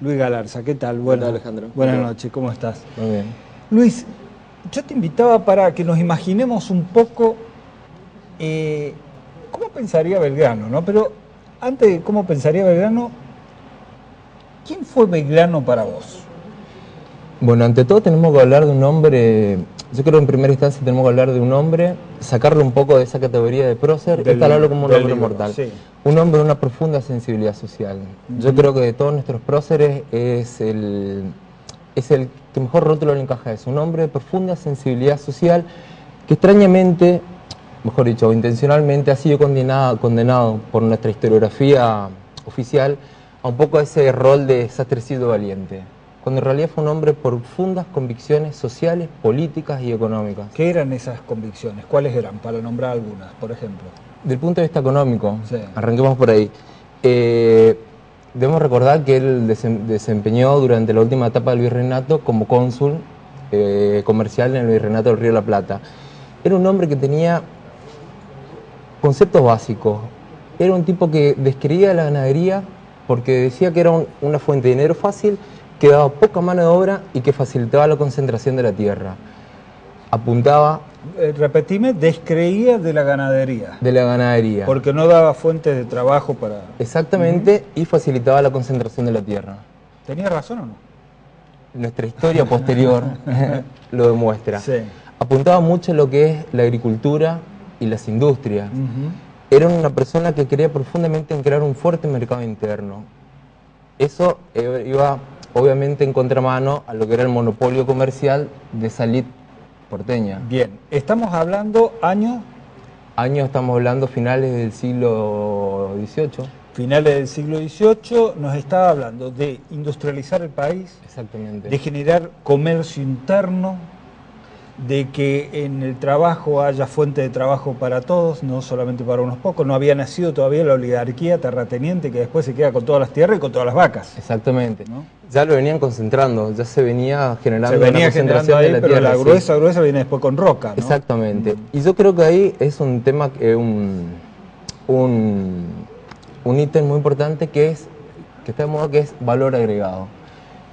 Luis Galarza, ¿qué tal? Buenas, Alejandro. Buenas noches, ¿cómo estás? Muy bien. Luis, yo te invitaba para que nos imaginemos un poco cómo pensaría Belgrano, ¿no? Pero antes de cómo pensaría Belgrano, ¿quién fue Belgrano para vos? Bueno, ante todo tenemos que hablar de un hombre, yo creo que en primera instancia tenemos que hablar de un hombre, sacarlo un poco de esa categoría de prócer y instalarlo como un hombre mortal. Sí. Un hombre de una profunda sensibilidad social. Yo creo que de todos nuestros próceres es el que mejor rótulo le encaja a eso. Un hombre de profunda sensibilidad social que extrañamente, mejor dicho, intencionalmente ha sido condenado por nuestra historiografía oficial a un poco ese rol de sacerdote valiente, cuando en realidad fue un hombre por profundas convicciones sociales, políticas y económicas. ¿Qué eran esas convicciones? ¿Cuáles eran? Para nombrar algunas, por ejemplo. Del punto de vista económico, sí. Arranquemos por ahí. Debemos recordar que él desempeñó durante la última etapa del virreinato como cónsul comercial en el virreinato del Río de la Plata. Era un hombre que tenía conceptos básicos. Era un tipo que descreía la ganadería porque decía que era una fuente de dinero fácil, que daba poca mano de obra y que facilitaba la concentración de la tierra. Apuntaba... repetime, descreía de la ganadería. De la ganadería. Porque no daba fuentes de trabajo para... Exactamente, y facilitaba la concentración de la tierra. ¿Tenía razón o no? Nuestra historia posterior lo demuestra. Sí. Apuntaba mucho a lo que es la agricultura y las industrias. Era una persona que quería profundamente en crear un fuerte mercado interno. Eso iba obviamente en contramano a lo que era el monopolio comercial de esa elite porteña. Bien, estamos hablando años estamos hablando finales del siglo XVIII. Finales del siglo XVIII, nos estaba hablando de industrializar el país. Exactamente. De generar comercio interno, de que en el trabajo haya fuente de trabajo para todos, no solamente para unos pocos. No había nacido todavía la oligarquía terrateniente que después se queda con todas las tierras y con todas las vacas. Exactamente. ¿No? Ya lo venían concentrando, ya se venía generando una concentración ahí, de la pero tierra. La gruesa viene después con roca, ¿no? Exactamente. Y yo creo que ahí es un tema, un ítem muy importante que está de moda, que es valor agregado.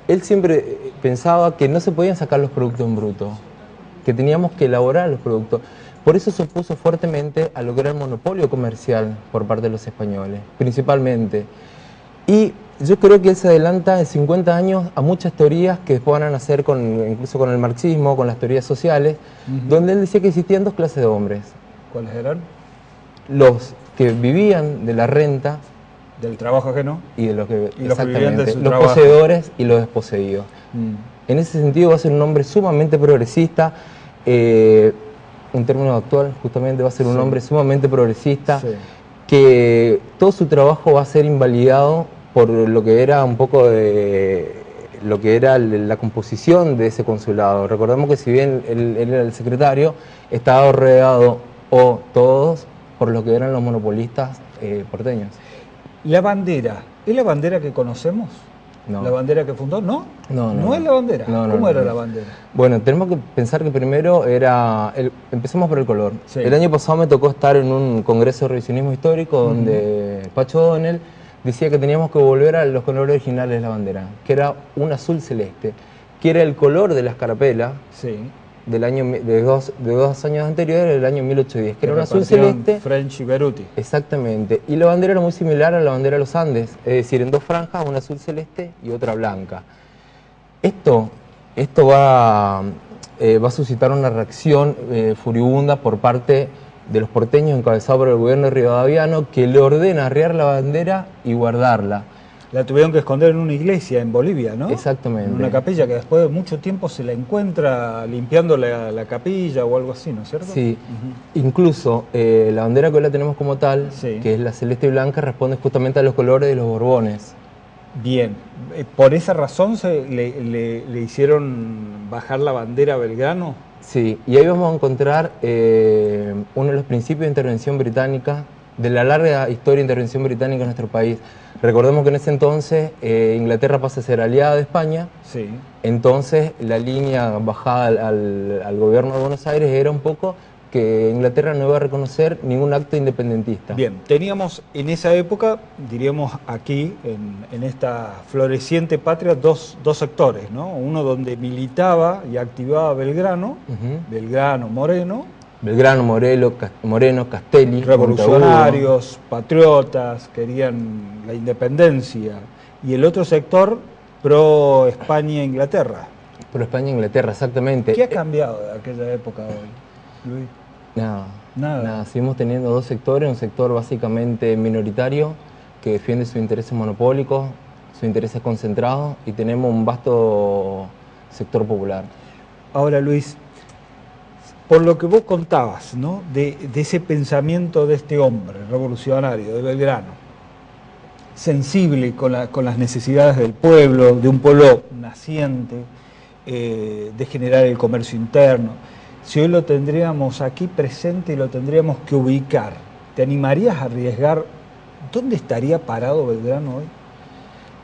Él siempre pensaba que no se podían sacar los productos en bruto, que teníamos que elaborar los productos. Por eso se opuso fuertemente a lo que era el monopolio comercial por parte de los españoles, principalmente. Y yo creo que él se adelanta en 50 años a muchas teorías que después van a nacer incluso con el marxismo, con las teorías sociales, donde él decía que existían dos clases de hombres. ¿Cuáles eran? Los que vivían de la renta, del trabajo ajeno, y de los que vivían de su los trabajo. poseedores y los desposeídos. En ese sentido va a ser un hombre sumamente progresista, un término actual justamente va a ser un hombre sumamente progresista, que todo su trabajo va a ser invalidado por lo que era un poco de lo que era la composición de ese consulado. Recordemos que si bien él era el secretario, estaba rodeado todos por lo que eran los monopolistas porteños. La bandera, ¿es la bandera que conocemos? No. ¿La bandera que fundó? ¿No? No. ¿No es la bandera? No, ¿Cómo era la bandera? Bueno, tenemos que pensar que primero empecemos por el color. Sí. El año pasado me tocó estar en un congreso de revisionismo histórico donde Pacho O'Donnell decía que teníamos que volver a los colores originales de la bandera, que era un azul celeste, que era el color de la escarapela de dos años anteriores, del año 1810, que era un azul celeste. French y Beruti. Exactamente. Y la bandera era muy similar a la bandera de los Andes, es decir, en dos franjas, una azul celeste y otra blanca. Esto va a suscitar una reacción furibunda por parte de los porteños, encabezado por el gobierno de Rivadaviano, que le ordena arriar la bandera y guardarla. La tuvieron que esconder en una iglesia en Bolivia, ¿no? Exactamente. En una capilla que después de mucho tiempo se la encuentra limpiando la capilla o algo así, ¿no es cierto? Sí. Incluso la bandera que hoy la tenemos como tal, que es la celeste y blanca, responde justamente a los colores de los Borbones. Bien. ¿Por esa razón le hicieron bajar la bandera a Belgrano? Sí, y ahí vamos a encontrar uno de los principios de intervención británica, de la larga historia de intervención británica en nuestro país. Recordemos que en ese entonces Inglaterra pasa a ser aliada de España, entonces la línea bajada al gobierno de Buenos Aires era un poco que Inglaterra no iba a reconocer ningún acto independentista. Bien, teníamos en esa época, diríamos aquí, en esta floreciente patria, dos sectores, ¿no? Uno donde militaba y activaba Belgrano, Belgrano, Moreno. Belgrano, Moreno, Castelli. Revolucionarios, patriotas, querían la independencia. Y el otro sector, pro España e Inglaterra. Pro España e Inglaterra, exactamente. ¿Qué ha cambiado de aquella época a hoy, Luis? Nada. Seguimos teniendo dos sectores, un sector básicamente minoritario que defiende sus intereses monopólicos, sus intereses concentrados, y tenemos un vasto sector popular. Ahora, Luis, por lo que vos contabas, ¿no? de ese pensamiento de este hombre revolucionario, de Belgrano, sensible con las necesidades del pueblo, de un pueblo naciente, de generar el comercio interno. Si hoy lo tendríamos aquí presente y lo tendríamos que ubicar, ¿te animarías a arriesgar dónde estaría parado Belgrano hoy?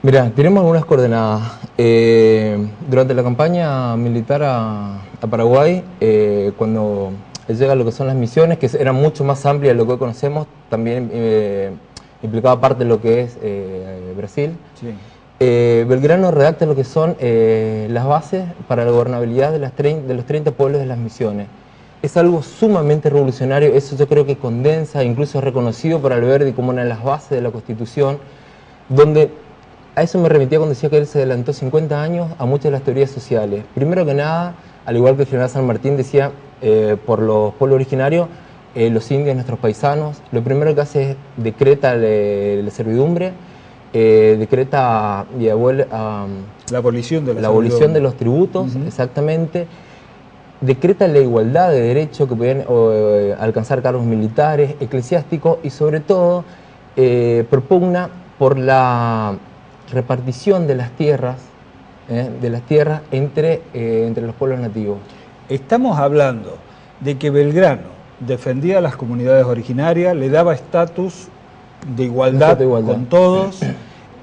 Mira, tenemos algunas coordenadas. Durante la campaña militar a Paraguay, cuando llega lo que son las misiones, que eran mucho más amplias de lo que hoy conocemos, también implicaba parte de lo que es Brasil. Sí. Belgrano redacta lo que son las bases para la gobernabilidad de los 30 pueblos de las misiones. Es algo sumamente revolucionario, eso yo creo que condensa, incluso es reconocido por Alberdi como una de las bases de la Constitución, donde a eso me remitía cuando decía que él se adelantó 50 años a muchas de las teorías sociales. Primero que nada, al igual que el general San Martín decía, por los pueblos originarios, los indios, nuestros paisanos, lo primero que hace es decreta la servidumbre, decreta y la abolición de los tributos, exactamente, decreta la igualdad de derechos que podían alcanzar cargos militares, eclesiásticos, y sobre todo propugna por la repartición de las tierras entre los pueblos nativos. Estamos hablando de que Belgrano defendía a las comunidades originarias, le daba estatus de igualdad con todos,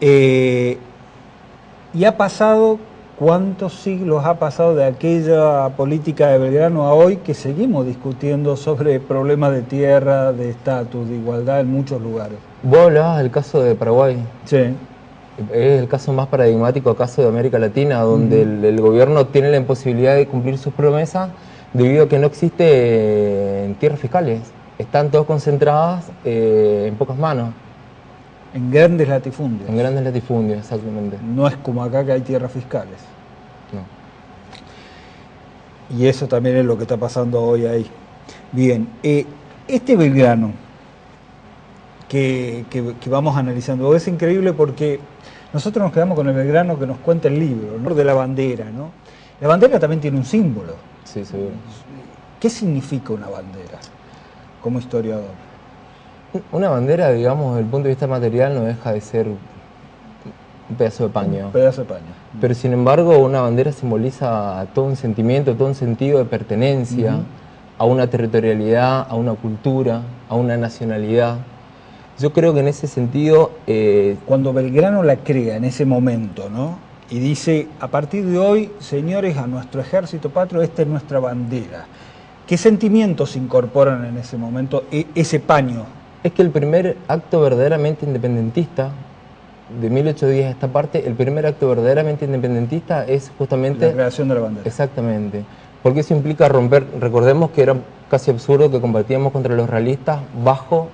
y ha pasado, ¿cuántos siglos ha pasado de aquella política de Belgrano a hoy que seguimos discutiendo sobre problemas de tierra, de estatus, de igualdad en muchos lugares? Vos hablabas del caso de Paraguay. Sí. Es el caso más paradigmático, caso de América Latina, donde el gobierno tiene la imposibilidad de cumplir sus promesas debido a que no existen tierras fiscales. Están todas concentradas en pocas manos. En grandes latifundios. En grandes latifundios, exactamente. No es como acá que hay tierras fiscales. No. Y eso también es lo que está pasando hoy ahí. Bien, este Belgrano que vamos analizando es increíble porque nosotros nos quedamos con el Belgrano que nos cuenta el libro, ¿no? De la bandera, ¿no? La bandera también tiene un símbolo. Sí, seguro. ¿Qué significa una bandera como historiador? Una bandera, digamos, desde el punto de vista material, no deja de ser un pedazo de paño. Un pedazo de paño. Pero sin embargo, una bandera simboliza todo un sentimiento, todo un sentido de pertenencia a una territorialidad, a una cultura, a una nacionalidad. Yo creo que en ese sentido... Cuando Belgrano la crea en ese momento, ¿no? Y dice, a partir de hoy, señores, a nuestro ejército patrio, esta es nuestra bandera. ¿Qué sentimientos incorporan en ese momento ese paño? Es que el primer acto verdaderamente independentista, de 1810 a esta parte, el primer acto verdaderamente independentista es justamente... la creación de la bandera. Exactamente. Porque eso implica romper, recordemos que era casi absurdo que combatíamos contra los realistas bajo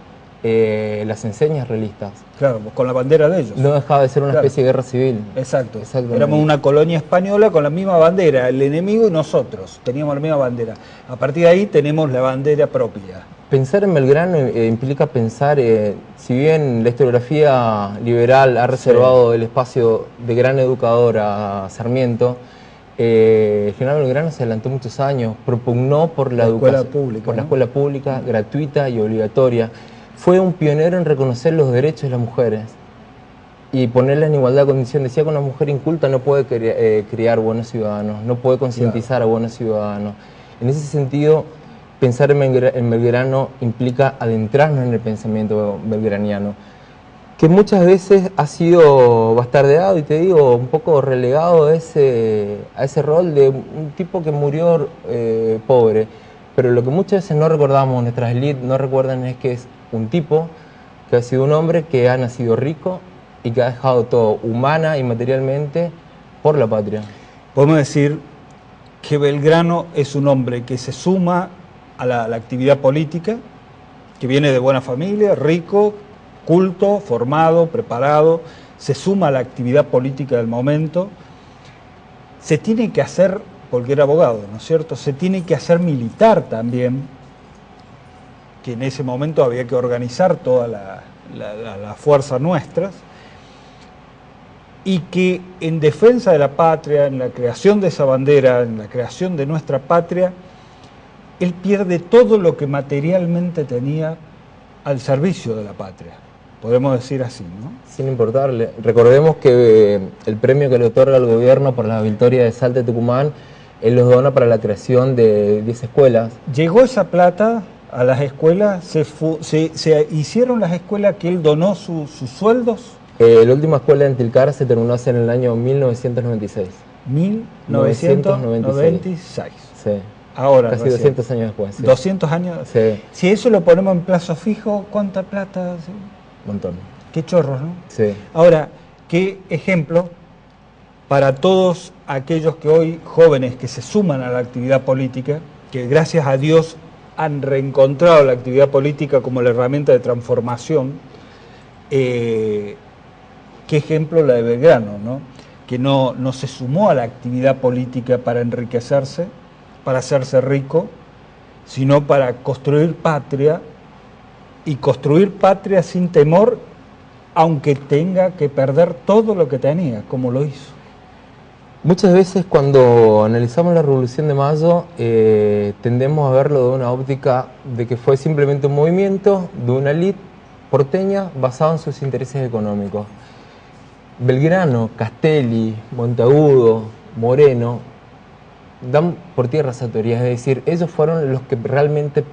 las enseñas realistas. Claro, con la bandera de ellos. No dejaba de ser una especie de guerra civil. Exacto. Éramos una colonia española con la misma bandera, el enemigo y nosotros teníamos la misma bandera. A partir de ahí tenemos la bandera propia. Pensar en Belgrano implica pensar, si bien la historiografía liberal ha reservado el espacio de gran educador a Sarmiento, el general Belgrano se adelantó muchos años, propugnó por la educación pública, por la escuela pública, gratuita y obligatoria. Fue un pionero en reconocer los derechos de las mujeres y ponerlas en igualdad de condición. Decía que una mujer inculta no puede criar buenos ciudadanos, no puede concientizar a buenos ciudadanos. En ese sentido, pensar en Belgrano implica adentrarnos en el pensamiento belgraniano, que muchas veces ha sido bastardeado y te digo, un poco relegado a ese rol de un tipo que murió pobre. Pero lo que muchas veces no recordamos, nuestras élites no recuerdan, es que es un tipo que ha sido un hombre que ha nacido rico y que ha dejado todo, humana y materialmente, por la patria. Podemos decir que Belgrano es un hombre que se suma a la actividad política, que viene de buena familia, rico, culto, formado, preparado, se suma a la actividad política del momento, se tiene que hacer, porque era abogado, ¿no es cierto?, se tiene que hacer militar también, que en ese momento había que organizar todas las fuerzas nuestras, y que en defensa de la patria, en la creación de esa bandera, en la creación de nuestra patria, él pierde todo lo que materialmente tenía al servicio de la patria. Podemos decir así, ¿no? Sin importarle. Recordemos que el premio que le otorga el gobierno por la victoria de Salta y Tucumán, él los dona para la creación de 10 escuelas. Llegó esa plata a las escuelas, se hicieron las escuelas que él donó sus sueldos. La última escuela en Tilcara se terminó hace en el año 1996. 1996. Sí. Ahora, casi 200 años después. Sí. 200 años. Sí. Si eso lo ponemos en plazo fijo, ¿cuánta plata? Sí. Un montón. Qué chorros, ¿no? Sí. Ahora, qué ejemplo para todos aquellos que hoy, jóvenes que se suman a la actividad política, que gracias a Dios han reencontrado la actividad política como la herramienta de transformación. Qué ejemplo la de Belgrano, ¿no? Que no se sumó a la actividad política para enriquecerse, para hacerse rico, sino para construir patria, y construir patria sin temor, aunque tenga que perder todo lo que tenía, como lo hizo. Muchas veces cuando analizamos la Revolución de Mayo, tendemos a verlo de una óptica de que fue simplemente un movimiento de una élite porteña basado en sus intereses económicos. Belgrano, Castelli, Monteagudo, Moreno dan por tierra esa teoría, es decir, ellos fueron los que realmente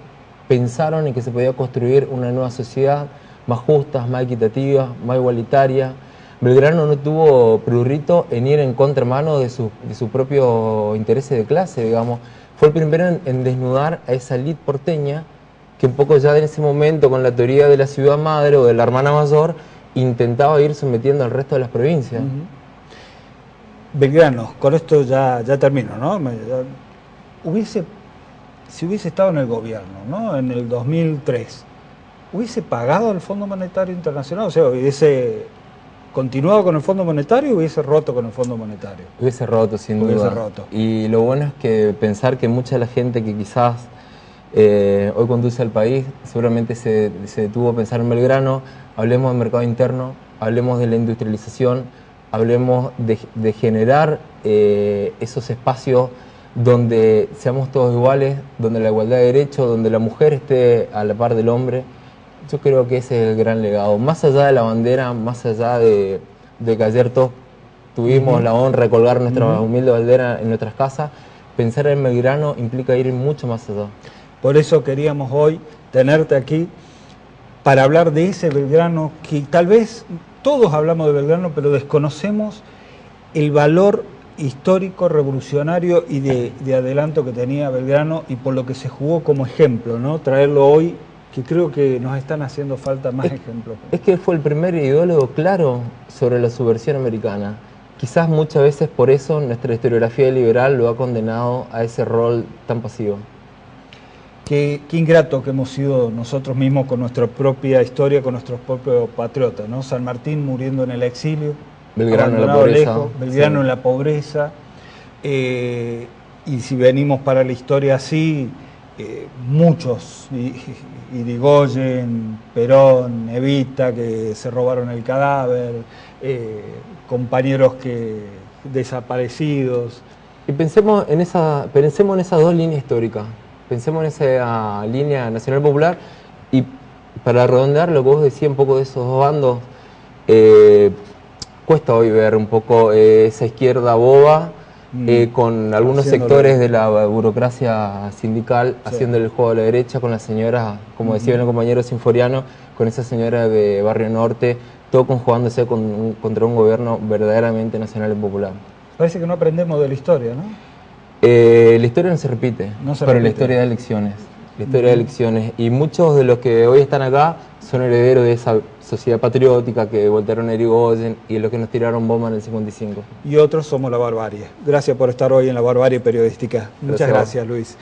pensaron en que se podía construir una nueva sociedad más justa, más equitativa, más igualitaria. Belgrano no tuvo prurito en ir en contramano de su propio interés de clase, digamos. Fue el primero en desnudar a esa élite porteña que un poco ya en ese momento, con la teoría de la ciudad madre o de la hermana mayor, intentaba ir sometiendo al resto de las provincias. Belgrano, con esto ya termino, ¿no? Si hubiese estado en el gobierno, ¿no? En el 2003, ¿hubiese pagado el Fondo Monetario Internacional? O sea, ¿hubiese continuado con el Fondo Monetario o hubiese roto con el Fondo Monetario? Hubiese roto, sin duda. Hubiese roto. Y lo bueno es que pensar que mucha de la gente que quizás hoy conduce al país seguramente se detuvo a pensar en Belgrano. Hablemos del mercado interno, hablemos de la industrialización, hablemos de generar esos espacios donde seamos todos iguales, donde la igualdad de derechos, donde la mujer esté a la par del hombre. Yo creo que ese es el gran legado. Más allá de la bandera, más allá de que ayer todos tuvimos la honra de colgar nuestra humilde bandera en nuestras casas, pensar en Belgrano implica ir mucho más allá. Por eso queríamos hoy tenerte aquí para hablar de ese Belgrano que tal vez todos hablamos de Belgrano, pero desconocemos el valor histórico, revolucionario y de adelanto que tenía Belgrano y por lo que se jugó como ejemplo, ¿no? Traerlo hoy, que creo que nos están haciendo falta más ejemplos. Es que fue el primer ideólogo claro sobre la subversión americana. Quizás muchas veces por eso nuestra historiografía liberal lo ha condenado a ese rol tan pasivo. Qué ingrato que hemos sido nosotros mismos con nuestra propia historia, con nuestros propios patriotas, ¿no? San Martín muriendo en el exilio, Belgrano en la pobreza, lejos, Belgrano en la pobreza, y si venimos para la historia así, muchos, Irigoyen, Perón, Evita, que se robaron el cadáver, compañeros desaparecidos. Y pensemos en esas dos líneas históricas. Pensemos en esa línea nacional popular y para redondear lo que vos decías un poco de esos dos bandos, cuesta hoy ver un poco esa izquierda boba con algunos sectores de la burocracia sindical haciendo el juego a la derecha con la señora, como decía el compañero Sinforiano, con esa señora de Barrio Norte, todo conjugándose contra un gobierno verdaderamente nacional y popular. Parece que no aprendemos de la historia, ¿no? La historia no se repite, pero la historia da lecciones. La historia de elecciones, y muchos de los que hoy están acá son herederos de esa sociedad patriótica que voltearon a Irigoyen y los que nos tiraron bomba en el 55. Y otros somos la barbarie. Gracias por estar hoy en La Barbarie Periodística. Muchas gracias, Luis.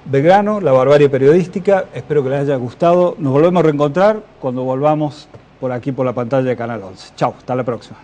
Belgrano, La Barbarie Periodística, espero que les haya gustado. Nos volvemos a reencontrar cuando volvamos por aquí por la pantalla de Canal 11. Chau, hasta la próxima.